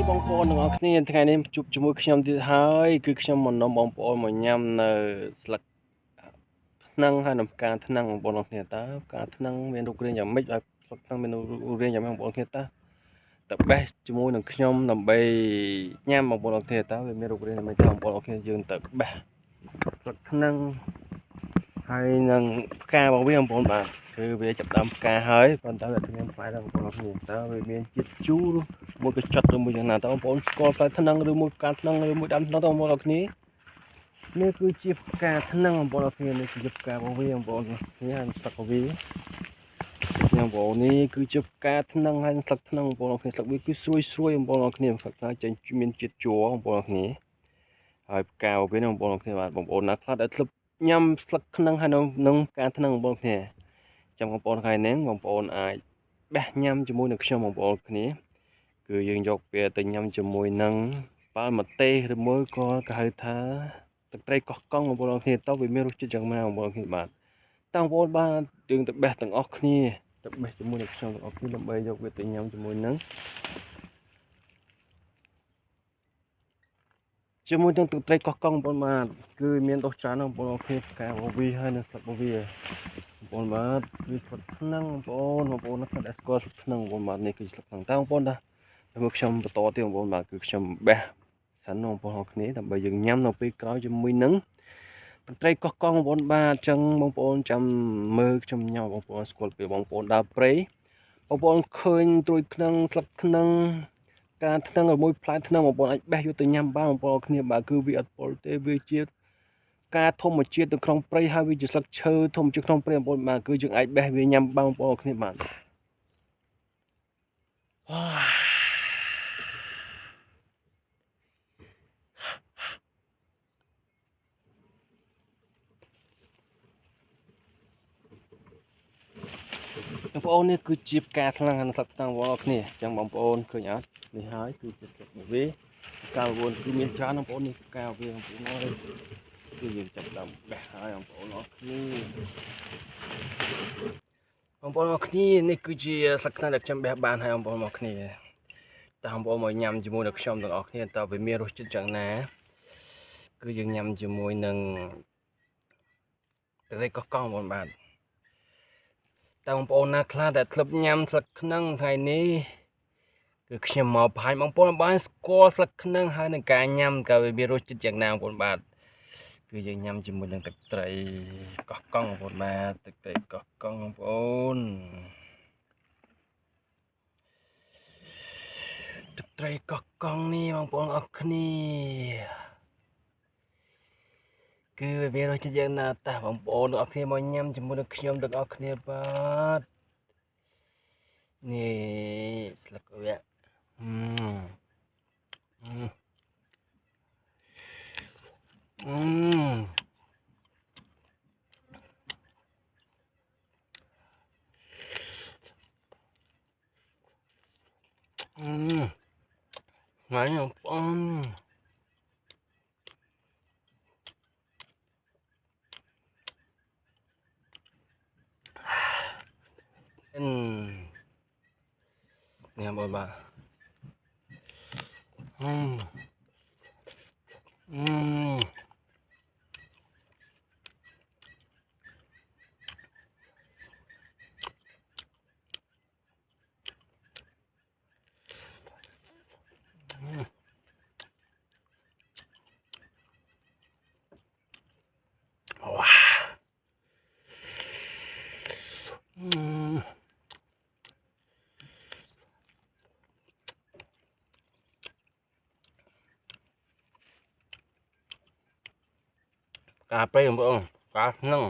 បងប្អូនទាំងអស់គ្នាថ្ងៃនេះជួបជាមួយខ្ញុំទៀតហើយគឺខ្ញុំមកនាំបងប្អូនមកញ៉ាំនៅស្លឹកថ្នាំងហើយនឹងផ្កាថ្នាំងបងប្អូនគ្នាតើផ្កាថ្នាំងមានរូបរាងយ៉ាងម៉េចហើយស្លឹកថ្នាំងមានរូបរាងយ៉ាងម៉េចបងប្អូនគ្នាតើតើបេះជាមួយនឹងខ្ញុំដើម្បីញ៉ាំបងប្អូនគ្នាតើវាមានរូបរាងយ៉ាងម៉េចបងប្អូនគ្នាយើងទៅបេះស្លឹកថ្នាំងហើយនឹងផ្ការបស់វាបងប្អូនបាទគឺវាចាប់ដើមផ្កាហើយប៉ុន្តែវាមានផ្លែដែរបងប្អូនគ្នាតើវាមានជាតិជូរមួយកញ្ចត់ឬមួយយ៉ាងណាតើបងប្អូនស្គាល់ផ្លែថ្នាំងឬមួយផ្កាថ្នាំងឬមួយដើមថ្នាំងតើបងប្អូនគ្នានេះគឺជាផ្កាថ្នាំងបងប្អូនគ្នានេះគឺជាផ្ការបស់វាបងប្អូនគ្នាហើយស្លឹករបស់វាបងប្អូននេះគឺជាផ្កាថ្នាំងហើយស្លឹកថ្នាំងបងប្អូនគ្នាស្លឹកវាគឺស្រួយបងប្អូនគ្នាស្លឹកថ្នាំងចេញមានជាតិជ័របងប្អូនគ្នាហើយផ្ការបស់វាបងប្អូនគ្នាបាទបងប្អូនណាខ្លះដែលធ្លាប់ញ៉ាំស្លឹកថ្នាំងហើយនឹងផ្កាថ្នាំងបងប្អូនគ្នាចាំបងប្អូនថ្ងៃនេះបងប្អូនអាចបេះញ៉ាំជាមួយនឹងខ្ញុំបងប្អូនគ្នាគឺយើងយកវាទៅញ៉ាំជាមួយនឹងប៉ាល់ម្ទេសឬមួយក៏គេហៅថាទឹកត្រីកោះកុងបងប្អូនគ្នាតើវាមានរសជាតិយ៉ាងណាបងប្អូនគ្នាបាទតើបងប្អូនបាទយើងទៅបេះទាំងអស់គ្នាទៅបេះជាមួយនឹងខ្ញុំទាំងអស់គ្នាដើម្បីយកវាទៅញ៉ាំជាមួយនឹងទឹកត្រីកោះកុងបងប្អូនបាទគឺមានរសច្រើនបងប្អូនគ្នាផ្ការបស់វាហើយនឹងស្លឹករបស់វាបងប្អូនបាទគឺស្លឹកថ្នាំងបងប្អូនណាដែលស្គាល់ស្លឹកថ្នាំងបងប្អូនបាទនេះគឺស្លឹកថ្នាំងតើបងប្អូនដែរមើលខ្ញុំបន្តទៀតបងប្អូនបាទគឺខ្ញុំបេះសិនបងប្អូនគ្នាដើម្បីយើងញ៉ាំនៅពេលក្រោយជាមួយនឹងទឹកត្រីកោះកុងបងប្អូនបាទអញ្ចឹងបងប្អូនចាំមើលខ្ញុំញ៉ាំបងប្អូនស្គាល់ពេលបងប្អូនដើរព្រៃបងប្អូនឃើញត្រួយថ្នាំងស្លឹកថ្នាំងការថ្នាំងមួយផ្លែថ្នាំងបងប្អូនអាចបេះយកទៅញ៉ាំបានបងប្អូនគ្នាបាទគឺវាអត់ពុលទេវាជាការធម្មជាតិនៅក្នុងព្រៃហើយវាជាស្លឹកឈើធម្មជាតិក្នុងព្រៃបងប្អូនបាទគឺយើងអាចបេះវាញ៉ាំបានបងប្អូនគ្នាបាទបងប្អូននេះគឺជាផ្កាថ្នាំងស្លឹកថ្នាំងបងប្អូនគ្នាអញ្ចឹងបងប្អូនឃើញអត់នេះហើយគឺជាស្លឹករបស់វាផ្ការបស់គឺមានច្រើនបងប្អូននេះផ្កាវាបងប្អូនអើយគឺយើងចាប់ដើមបេះហើយបងប្អូនអរគ្នាបងប្អូនអរគ្នានេះគឺជាស្លឹកថ្នាំងដែលខ្ញុំបេះបានហើយបងប្អូនអរគ្នាតើបងប្អូនមកញ៉ាំជាមួយនឹងខ្ញុំទាំងអស់គ្នាតើវាមានរសជាតិយ៉ាងណាគឺយើងញ៉ាំជាមួយនឹងត្រីកោះកុងបងប្អូនបាទតើបងប្អូនណាខ្លះដែលធ្លាប់ញ៉ាំស្លឹកថ្នាំងថ្ងៃនេះគឺខ្ញុំមកបង្ហាញបងប្អូនបានស្គាល់ស្លឹកថ្នាំងហើយនឹងការញ៉ាំក៏វាមានរសជាតិយ៉ាងណាបងប្អូនបាទគឺយើងញ៉ាំជាមួយនឹងទឹកត្រីកោះកុងបងប្អូនបាទទឹកត្រីកោះកុងបងប្អូនទឹកត្រីកោះកុងនេះបងប្អូនអរគ្នាគឺវាមានរសជាតិយ៉ាងណាតើបងប្អូនអរគ្នាមកញ៉ាំជាមួយនឹងខ្ញុំទាំងអស់គ្នាបាទនេះស្លឹកវាថ្ងៃបងប្អូននេះបងបាទការព្រៃបងប្អូនការថ្នាំង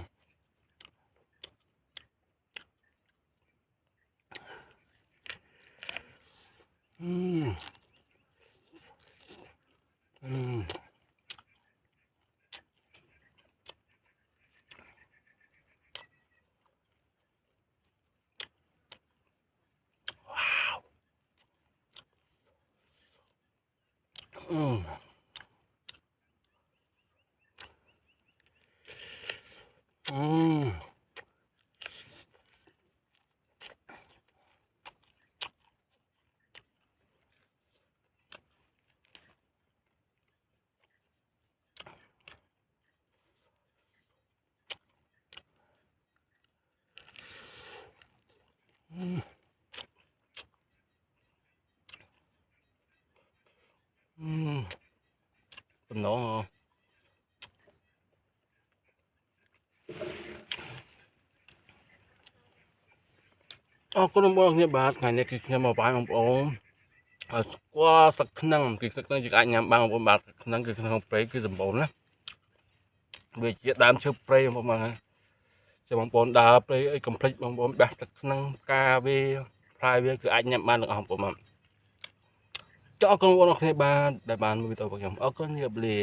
តំណងអរគុណបងប្អូនបាទថ្ងៃនេះគឺខ្ញុំមកបាយបងប្អូនស្គាល់ទឹកខ្នឹងគឺទឹកខ្នឹងយើងអាចញ៉ាំបានបងប្អូនបាទខ្នឹងគឺខ្នឹងព្រៃគឺសម្បូរណាវាជាដើមឈើព្រៃបងប្អូនបាទចាំបងប្អូនដើរព្រៃអីកុំភ្លេចបងប្អូនបេះទឹកខ្នឹងផ្កាវាផ្លែវាគឺអាចញ៉ាំបានទាំងអស់បងប្អូនបាទចុះអរគុណបងប្អូនគ្នាបាទដែលបានមើលវីដេអូរបស់ខ្ញុំអរគុណជម្រាបលា